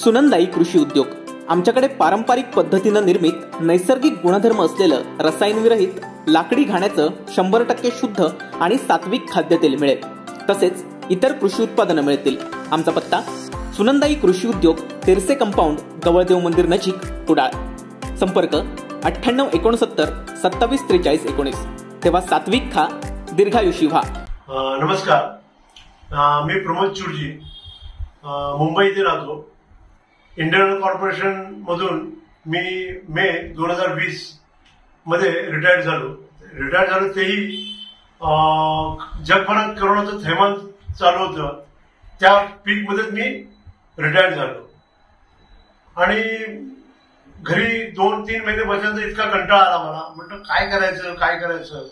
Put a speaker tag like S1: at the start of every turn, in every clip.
S1: सुनंदाई कृषी उद्योग आमच्याकडे पारंपरिक पद्धतीने निर्मित नैसर्गिक गुणधर्म असलेलं रसायनविरहित लाकडी घाण्याचं 100% शुद्ध आणि सात्विक खाद्यतेल मिळेल। तसेच इतर कृषी उत्पादनं मिळतील। आमचा पत्ता सुनंदाई कृषी उद्योग तेरसे कंपाऊंड गवळदेव मंदिर नजीक कुडाळ। संपर्क 9869 27 43 19। तेव्हा सात्विक खा, दीर्घायुषी व्हा।
S2: नमस्कार, मी प्रमोद चुरजी मुंबई येथे राहतो। इंडियन कॉर्पोरेशन मधून मी मे 2020 मध्ये रिटायर्ड झालो। तेही जगभरात कोरोनाचं थैमान चालू होतं, त्या पीक मध्ये मी रिटायर्ड झालो आणि घरी 2-3 महिने बसल्यानंतर इतका कंटाळा आला मला। म्हटलं काय करायचं।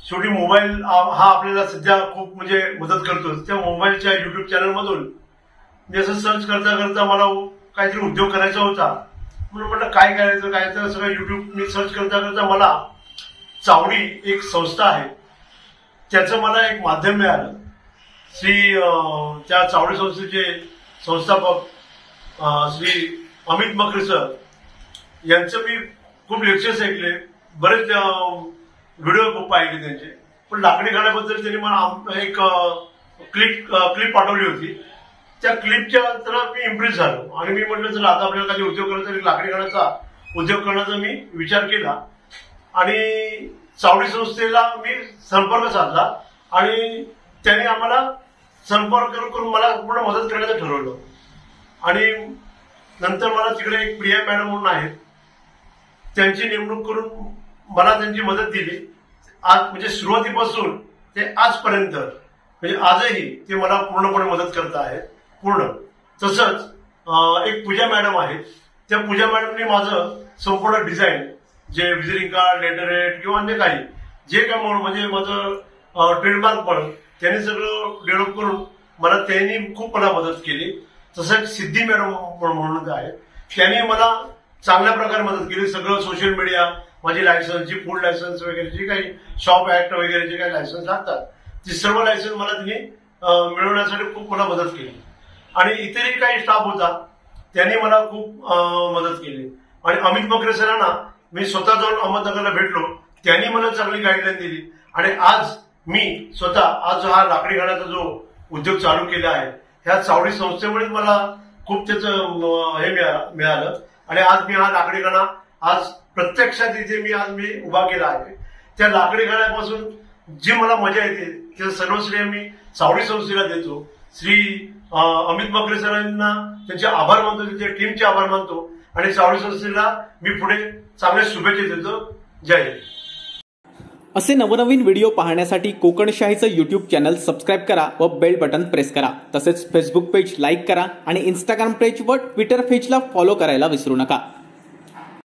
S2: शेवटी मोबाईल हा आपल्याला सध्या खूप मदत करतो। त्या मोबाईलच्या युट्यूब चॅनल मधून मी असं सर्च करता मला काहीतरी उद्योग करायचा होता। म्हणून म्हटलं काय करायचं सगळं युट्यूब मी सर्च करता मला चावडी एक संस्था आहे, त्याचं मला एक माध्यम मिळालं। त्या चावडी संस्थेचे संस्थापक श्री अमित मकरे सर यांचं मी खूप लेक्चर्स ऐकले, बरेच व्हिडिओ पाहिले त्यांचे। पण लाकडी घाण्याबद्दल त्यांनी मला एक क्लिप पाठवली होती। त्या क्लिपच्या तर मी इम्प्रेस झालो आणि मी म्हटलं चला आता आपल्याला काही उद्योग करायचा, लाकडी घाण्याचा उद्योग करण्याचा मी विचार केला आणि चावडी संस्थेला मी संपर्क साधला आणि त्यांनी आम्हाला संपर्क करून मला पूर्ण मदत करण्याचं ठरवलं। आणि नंतर मला तिकडे एक प्रिया मॅडम म्हणून आहेत, त्यांची नेमणूक करून मला त्यांची मदत दिली। आज सुरुवातीपासून ते आजपर्यंत आजही ते मला पूर्णपणे मदत करत आहेत पूर्ण। तसंच एक पूजा मॅडम आहेत, त्या पूजा मॅडमनी माझं संपूर्ण डिझाईन जे विजिटिंग कार्ड, लेटरहेड किंवा अन्य काही जे काय माझं ट्रेडमार्क पण त्यांनी सगळं डेव्हलप करून त्यांनी खूप मला मदत केली। तसंच सिद्धी मॅडम म्हणून आहेत, त्यांनी मला चांगल्या प्रकारे मदत केली। सगळं सोशल मीडिया, माझी लायसन्स, जी फूड लायसन्स वगैरे जे काही शॉप ऍक्ट वगैरे जे काही लायसन्स लागतात ते सर्व लायसन्स मला त्यांनी मिळवण्यासाठी खूप मला मदत केली। आणि इतरही काही स्टाफ होता, त्यांनी मला खूप मदत केली। आणि अमित मकरे सरांना मी स्वतः जाऊन अहमदनगरला भेटलो, त्यांनी मला चांगली गाईडलाईन दिली। आणि आज मी स्वतः हा लाकडी घाण्याचा जो उद्योग चालू केला आहे, ह्या चावडी संस्थेमुळे मला खूप त्याचं हे मिळालं। आणि आज मी हा लाकडी घाणा आज प्रत्यक्षात इथे मी उभा केला आहे। त्या लाकडी घाण्यापासून जी मला मजा येते त्याचं सर्व श्रेय मी चावडी संस्थेला देतो। श्री अमित मकरे सरांना त्यांचे आभार मानतो, त्यांच्या टीमचे आभार मानतो आणि चावडी संस्थेला मी पुढे चांगल्या शुभेच्छा देतो। जय हिंद।
S1: असे नवनवीन व्हिडिओ पाहण्यासाठी कोकणशाहीचं यूट्यूब चॅनल सबस्क्राईब करा व बेल बटन प्रेस करा। तसेच फेसबुक पेज लाईक करा आणि इंस्टाग्राम पेज व ट्विटर पेजला फॉलो करायला विसरू नका।